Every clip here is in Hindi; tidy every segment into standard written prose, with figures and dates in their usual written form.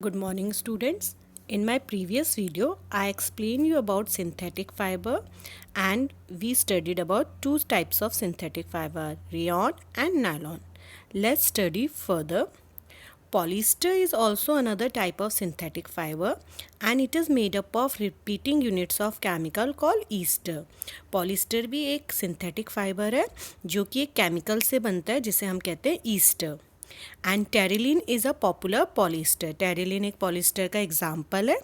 Good morning, students. In my previous video, I explained you about synthetic fiber and we studied about two types of synthetic fiber, rayon and nylon. Let's study further. Polyester is also another type of synthetic fiber and it is made up of repeating units of chemical called ester. Polyester भी एक synthetic fiber है जो कि एक chemical से बनता है जिसे हम कहते हैं ester. And Terylene is a popular polyester. Terylene एक पॉलिस्टर का एग्जाम्पल है.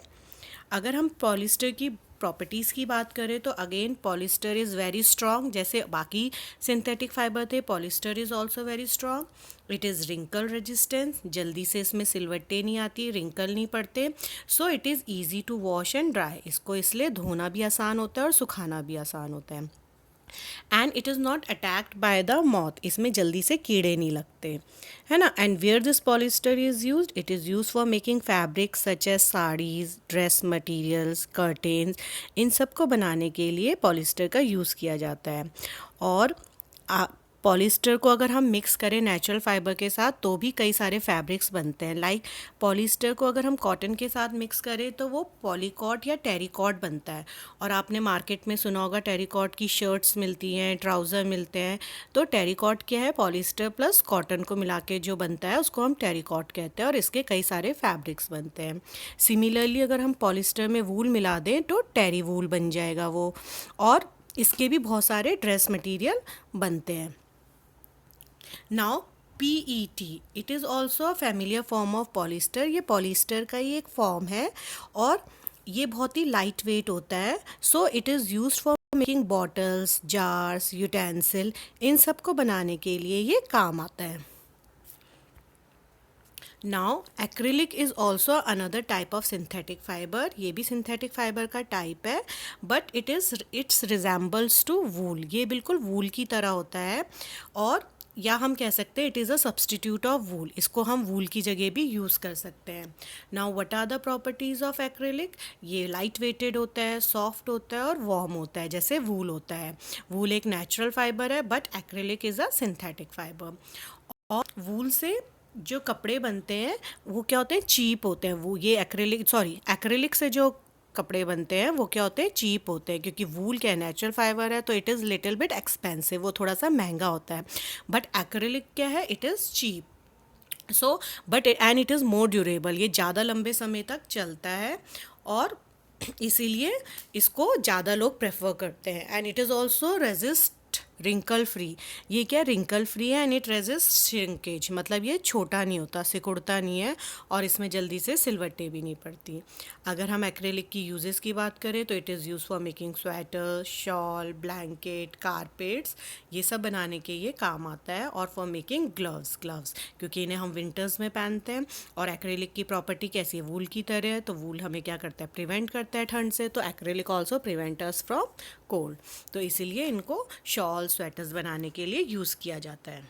अगर हम पॉलिस्टर की प्रॉपर्टीज़ की बात करें तो again polyester is very strong. जैसे बाकी सिंथेटिक फाइबर थे, polyester is also very strong. It is wrinkle resistance. जल्दी से इसमें सिलवट्टे नहीं आती, रिंकल नहीं पड़ते. So it is easy to wash and dry. इसको इसलिए धोना भी आसान होता है और सुखाना भी आसान होता है. And it is not attacked by the moth. इसमें जल्दी से कीड़े नहीं लगते, है ना. And where this polyester is used, it is use for making fabric such as saris, dress materials, curtains. इन सब को बनाने के लिए पॉलिस्टर का यूज़ किया जाता है. और पॉलिस्टर को अगर हम मिक्स करें नेचुरल फाइबर के साथ तो भी कई सारे फैब्रिक्स बनते हैं. लाइक पॉलिस्टर को अगर हम कॉटन के साथ मिक्स करें तो वो पॉलीकॉट या टेरिकॉट बनता है. और आपने मार्केट में सुना होगा टेरिकॉट की शर्ट्स मिलती हैं, ट्राउज़र मिलते हैं. तो टेरिकॉट क्या है, पॉलिस्टर प्लस कॉटन को मिला के जो बनता है उसको हम टेरिकॉट कहते हैं और इसके कई सारे फैब्रिक्स बनते हैं. सिमिलरली अगर हम पॉलिस्टर में वूल मिला दें तो टेरी वूल बन जाएगा वो. और इसके भी बहुत सारे ड्रेस मटेरियल बनते हैं. Now PET, it is also a familiar form of polyester. ये पॉलिस्टर का ही एक फॉर्म है और ये बहुत ही लाइट वेट होता है. So it is use for making bottles, jars, utensil. इन सब को बनाने के लिए ये काम आता है. Now acrylic is also another type of synthetic fibre. ये भी सिंथेटिक फाइबर का टाइप है but it's resembles to wool. ये बिल्कुल वूल की तरह होता है और या हम कह सकते हैं it is a substitute of wool. इसको हम वूल की जगह भी यूज़ कर सकते हैं. Now what are the properties of acrylic. ये लाइट वेटेड होता है, सॉफ्ट होता है और वार्म होता है जैसे वूल होता है. वूल एक नेचुरल फाइबर है but acrylic is a synthetic fibre. और वूल से जो कपड़े बनते हैं वो क्या होते हैं, चीप होते हैं. वो ये एक्रिलिक से जो कपड़े बनते हैं वो क्या होते हैं, चीप होते हैं. क्योंकि वूल क्या है, नेचुरल फाइबर है तो it is little bit expensive. वो थोड़ा सा महंगा होता है. बट एक्रिलिक क्या है, it is cheap. So but and it is more durable. ये ज़्यादा लंबे समय तक चलता है और इसीलिए इसको ज़्यादा लोग प्रेफर करते हैं. And it is also resist wrinkle free. ये क्या, रिंकल फ्री है एंड इट रेजिस्ट श्रिंकेज. मतलब ये छोटा नहीं होता, सिकुड़ता नहीं है और इसमें जल्दी से सिलवट्टे भी नहीं पड़ती. अगर हम एक्रेलिक की यूजेस की बात करें तो it is use for making sweater, shawl, blanket, carpets. ये सब बनाने के ये काम आता है. और फॉर मेकिंग ग्लव्स क्योंकि इन्हें हम विंटर्स में पहनते हैं. और एक्रेलिक की प्रॉपर्टी कैसी है, वूल की तरह है. तो वूल हमें क्या करता है, प्रिवेंट करता है ठंड से. तो acrylic also prevent us from cold. तो इसीलिए इनको शॉल, स्वेटर्स बनाने के लिए यूज़ किया जाता है.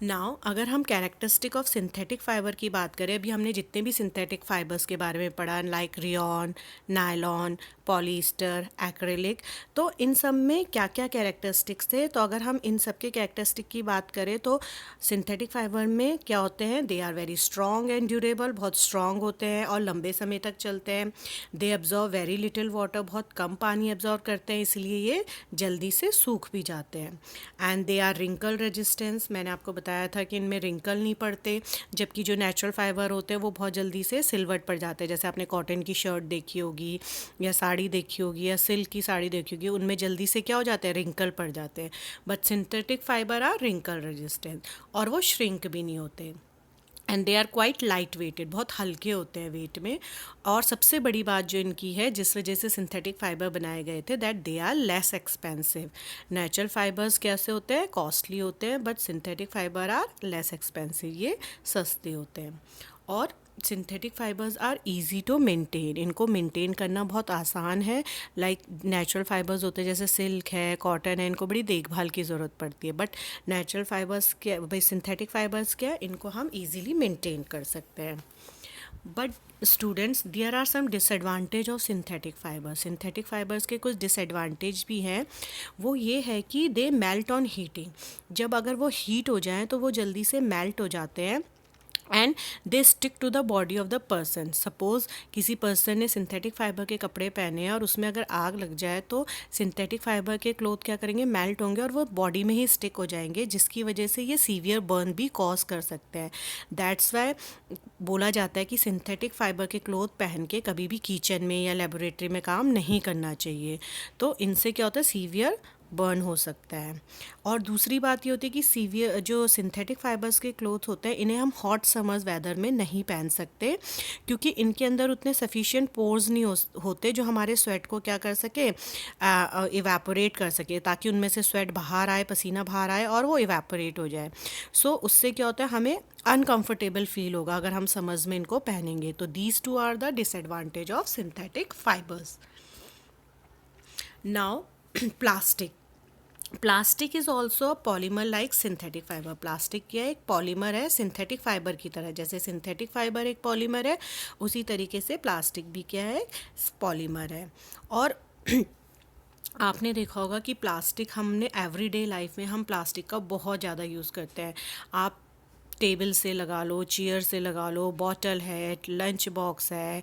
नाउ अगर हम कैरेक्टरिस्टिक ऑफ सिंथेटिक फाइबर की बात करें, अभी हमने जितने भी सिंथेटिक फाइबर्स के बारे में पढ़ा, like rayon, nylon, polyester, acrylic, तो इन सब में क्या क्या कैरेक्टरिस्टिक्स थे. तो अगर हम इन सब के कैरेक्टरिस्टिक की बात करें तो सिंथेटिक फाइबर में क्या होते हैं, they are very strong and durable. बहुत स्ट्रॉन्ग होते हैं और लंबे समय तक चलते हैं. They absorb very little water. बहुत कम पानी एब्जॉर्व करते हैं, इसलिए ये जल्दी से सूख भी जाते हैं. And they are wrinkle resistance. मैंने आपको बताया था कि इनमें रिंकल नहीं पड़ते. जबकि जो नेचुरल फाइबर होते हैं वो बहुत जल्दी से सिलवट पड़ जाते हैं. जैसे आपने कॉटन की शर्ट देखी होगी या साड़ी देखी होगी या सिल्क की साड़ी देखी होगी, उनमें जल्दी से क्या हो जाते हैं, रिंकल पड़ जाते हैं. But synthetic fibre are wrinkle resistant और वो श्रिंक भी नहीं होते. And they are quite light weighted. बहुत हल्के होते हैं वेट में. और सबसे बड़ी बात जो इनकी है जिस वजह से सिंथेटिक फाइबर बनाए गए थे, that they are less expensive. Natural fibres कैसे होते हैं, कॉस्टली होते हैं. But synthetic fibre are less expensive. ये सस्ते होते हैं. और synthetic fibres are easy to maintain. इनको मेंटेन करना बहुत आसान है. लाइक नेचुरल फाइबर्स होते हैं जैसे सिल्क है, कॉटन है, इनको बड़ी देखभाल की ज़रूरत पड़ती है. बट नेचुरल फाइबर्स क्या, भाई सिंथेटिक फाइबर्स क्या है, इनको हम ईजीली मेंटेन कर सकते हैं. But students, there are some disadvantage of synthetic fibres. सिंथेटिक फाइबर्स के कुछ डिसएडवांटेज भी हैं. वो ये है कि दे मेल्ट ऑन हीटिंग. जब अगर वो हीट हो जाएं तो वो जल्दी से मेल्ट हो जाते हैं and they stick to the body of the person. Suppose किसी पर्सन ने सिंथेटिक फाइबर के कपड़े पहने हैं और उसमें अगर आग लग जाए तो सिंथेटिक फाइबर के क्लोथ क्या करेंगे, मेल्ट होंगे और वो बॉडी में ही स्टिक हो जाएंगे, जिसकी वजह से ये सीवियर बर्न भी कॉज कर सकते हैं. दैट्स वाई बोला जाता है कि सिंथेटिक फाइबर के क्लोथ पहन के कभी भी किचन में या लेबोरेटरी में काम नहीं करना चाहिए. तो इनसे क्या होता है, सीवियर बर्न हो सकता है. और दूसरी बात ये होती है कि सीवियर जो सिंथेटिक फाइबर्स के क्लोथ होते हैं, इन्हें हम हॉट समर्स वेदर में नहीं पहन सकते, क्योंकि इनके अंदर उतने सफिशिएंट पोर्स नहीं होते जो हमारे स्वेट को क्या कर सके, इवेपोरेट कर सके, ताकि उनमें से स्वेट बाहर आए, पसीना बाहर आए और वो इवेपोरेट हो जाए. सो उससे क्या होता है, हमें अनकंफर्टेबल फील होगा अगर हम समर्स में इनको पहनेंगे. तो these two are the disadvantage of synthetic fibres. Now plastic. Plastic is also a polymer like synthetic fibre. Plastic क्या है, एक पॉलीमर है सिंथेटिक फाइबर की तरह. जैसे सिंथेटिक फाइबर एक पॉलीमर है, उसी तरीके से प्लास्टिक भी क्या है, पॉलीमर है. और आपने देखा होगा कि प्लास्टिक हमने एवरीडे लाइफ में हम प्लास्टिक का बहुत ज़्यादा यूज़ करते हैं. आप टेबल से लगा लो, चेयर से लगा लो, बॉटल है, लंच बॉक्स है,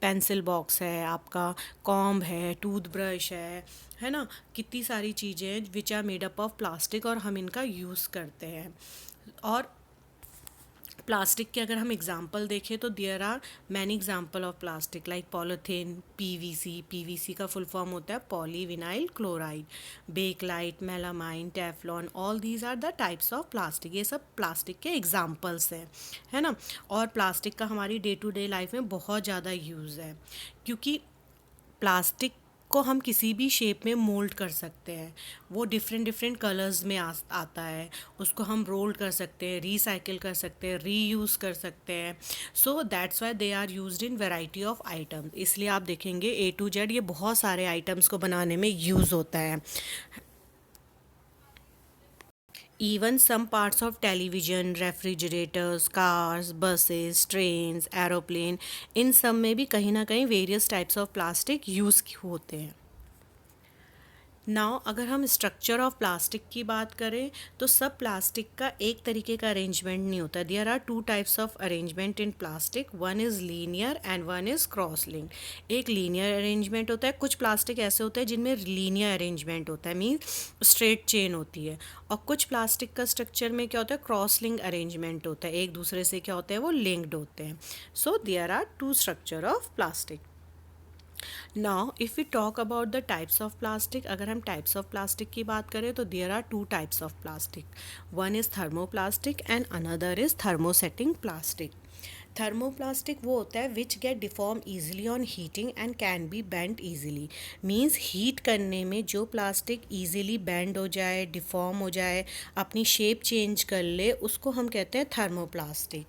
पेंसिल बॉक्स है, आपका कॉम्ब है, टूथब्रश है ना. कितनी सारी चीज़ें हैं which are made up of plastic और हम इनका यूज़ करते हैं. और प्लास्टिक के अगर हम एग्जांपल देखें तो there are many example of plastic like polythene, PVC. PVC का फुल फॉर्म होता है polyvinyl chloride. Bakelite, melamine, Teflon, all these are the types of plastic. ये सब प्लास्टिक के एग्जांपल्स हैं, है ना. और प्लास्टिक का हमारी डे टू डे लाइफ में बहुत ज़्यादा यूज़ है, क्योंकि प्लास्टिक को हम किसी भी शेप में मोल्ड कर सकते हैं. वो डिफरेंट डिफरेंट कलर्स में आता है. उसको हम रोल कर सकते हैं, रीसाइकिल कर सकते हैं, रीयूज़ कर सकते हैं. So that's why they are used in variety of items. इसलिए आप देखेंगे A to Z ये बहुत सारे आइटम्स को बनाने में यूज़ होता है. Even some parts of television, refrigerators, cars, buses, trains, aeroplane, इन सब में भी कहीं ना कहीं various types of plastic use होते हैं. नाउ अगर हम स्ट्रक्चर ऑफ प्लास्टिक की बात करें तो सब प्लास्टिक का एक तरीके का अरेंजमेंट नहीं होता. There are two types of arrangement in plastic. One is linear and one is cross link. एक लीनियर अरेंजमेंट होता है. कुछ प्लास्टिक ऐसे होते हैं जिनमें लीनियर अरेंजमेंट होता है, मीन्स स्ट्रेट चेन होती है. और कुछ प्लास्टिक का स्ट्रक्चर में क्या होता है, क्रॉस लिंक अरेंजमेंट होता है. एक दूसरे से क्या होते हैं, वो लिंक्ड होते हैं. So there are two structure of plastic. Now if we talk about the types of plastic, अगर हम टाइप्स ऑफ प्लास्टिक की बात करें तो there are two types of plastic. One is thermoplastic and another is thermosetting plastic. Thermoplastic वो होता है which get deform easily on heating and can be bend easily. Means heat करने में जो प्लास्टिक ईजिली बेंड हो जाए, डिफॉर्म हो जाए, अपनी शेप चेंज कर ले, उसको हम कहते हैं थर्मोप्लास्टिक.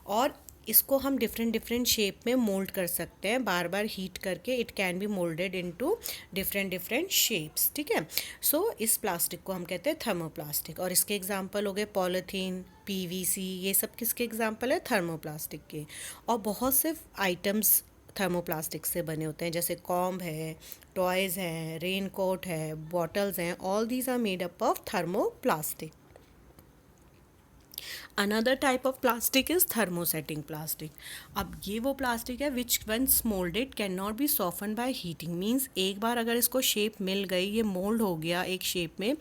और इसको हम डिफरेंट डिफरेंट शेप में मोल्ड कर सकते हैं बार बार हीट करके. It can be moulded into different different shapes. ठीक है. सो इस प्लास्टिक को हम कहते हैं थर्मोप्लास्टिक. और इसके एग्जांपल हो गए पॉलीथीन, पीवीसी, ये सब किसके एग्जांपल है, थर्मोप्लास्टिक के. और बहुत से आइटम्स थर्मोप्लास्टिक से बने होते हैं, जैसे कॉम्ब है, टॉयज़ हैं, रेन कोट है, बॉटल्स हैं. All these are made up of thermoplastic. Another type of plastic is thermosetting plastic. अब ये वो प्लास्टिक है which once moulded can not be soften by heating. Means एक बार अगर इसको शेप मिल गई, ये मोल्ड हो गया एक शेप में,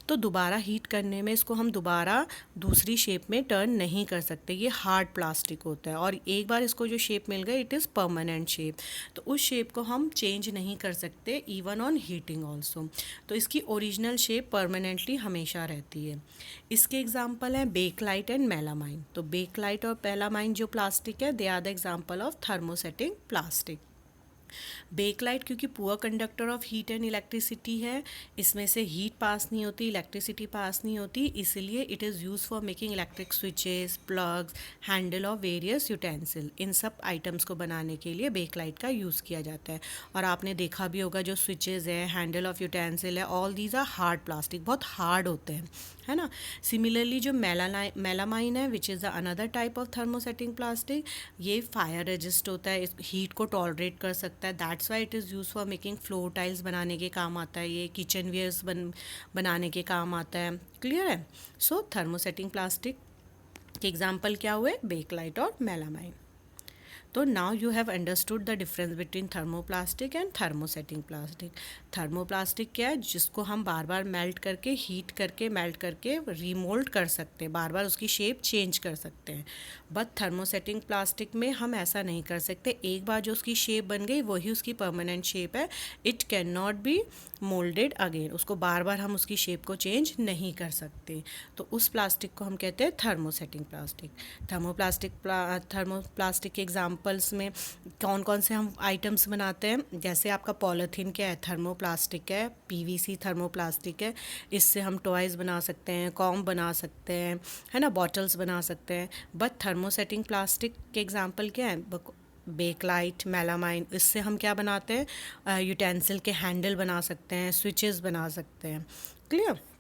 तो दोबारा हीट करने में इसको हम दोबारा दूसरी शेप में टर्न नहीं कर सकते. ये हार्ड प्लास्टिक होता है और एक बार इसको जो शेप मिल गई, इट इज़ परमानेंट शेप. तो उस शेप को हम चेंज नहीं कर सकते इवन ऑन हीटिंग ऑल्सो. तो इसकी ओरिजिनल शेप परमानेंटली हमेशा रहती है. इसके एग्जाम्पल हैं बेकलाइट एंड मेलामाइन. तो बेकलाइट और मेलामाइन जो प्लास्टिक है, they are the example of thermosetting plastic. Bakelite क्योंकि poor conductor of heat and electricity है, इसमें से हीट पास नहीं होती, इलेक्ट्रिसिटी पास नहीं होती, इसलिए it is use for making electric switches, plugs, handle of various utensil. इन सब आइटम्स को बनाने के लिए बेकलाइट का यूज़ किया जाता है. और आपने देखा भी होगा जो स्विचेस है, हैंडल ऑफ यूटेंसिल है, all these are hard plastic, बहुत हार्ड होते हैं, है ना. सिमिलरली जो मेलामाइन है which is the another type of thermosetting plastic, ये फायर रेजिस्ट होता है, हीट को टॉलरेट कर सकता है. That's why it is use for making floor tiles बनाने के काम आता है. ये किचन वेयर्स बनाने के काम आता है. क्लियर है. सो थर्मोसेटिंग प्लास्टिक के एग्जाम्पल क्या हुए, बेकलाइट और मेलामाइन। तो now you have understood the difference between thermoplastic and thermosetting plastic. Thermoplastic क्या है, जिसको हम बार बार मेल्ट करके, हीट करके, मेल्ट करके रीमोल्ड कर सकते हैं, बार बार उसकी शेप चेंज कर सकते हैं। बट थर्मोसेटिंग प्लास्टिक में हम ऐसा नहीं कर सकते, एक बार जो उसकी शेप बन गई वही उसकी परमानेंट शेप है। It can not be moulded again, उसको बार बार हम उसकी शेप को चेंज नहीं कर सकते। तो उस प्लास्टिक को हम कहते हैं थर्मोसेटिंग प्लास्टिक। थर्मोप्लास्टिक के एग्जाम्पल्स में कौन कौन से हम आइटम्स बनाते हैं, जैसे आपका पॉलीथीन क्या है, थर्मोप्लास्टिक है, पीवीसी थर्मोप्लास्टिक है, इससे हम टॉयज़ बना सकते हैं, कॉम बना सकते हैं, है ना, बॉटल्स बना सकते हैं। बट थर्मोसेटिंग प्लास्टिक के एग्जाम्पल क्या है, बेकलाइट, मेलामाइन, इससे हम क्या बनाते हैं, यूटेंसिल के हैंडल बना सकते हैं, स्विचेस बना सकते हैं। क्लियर।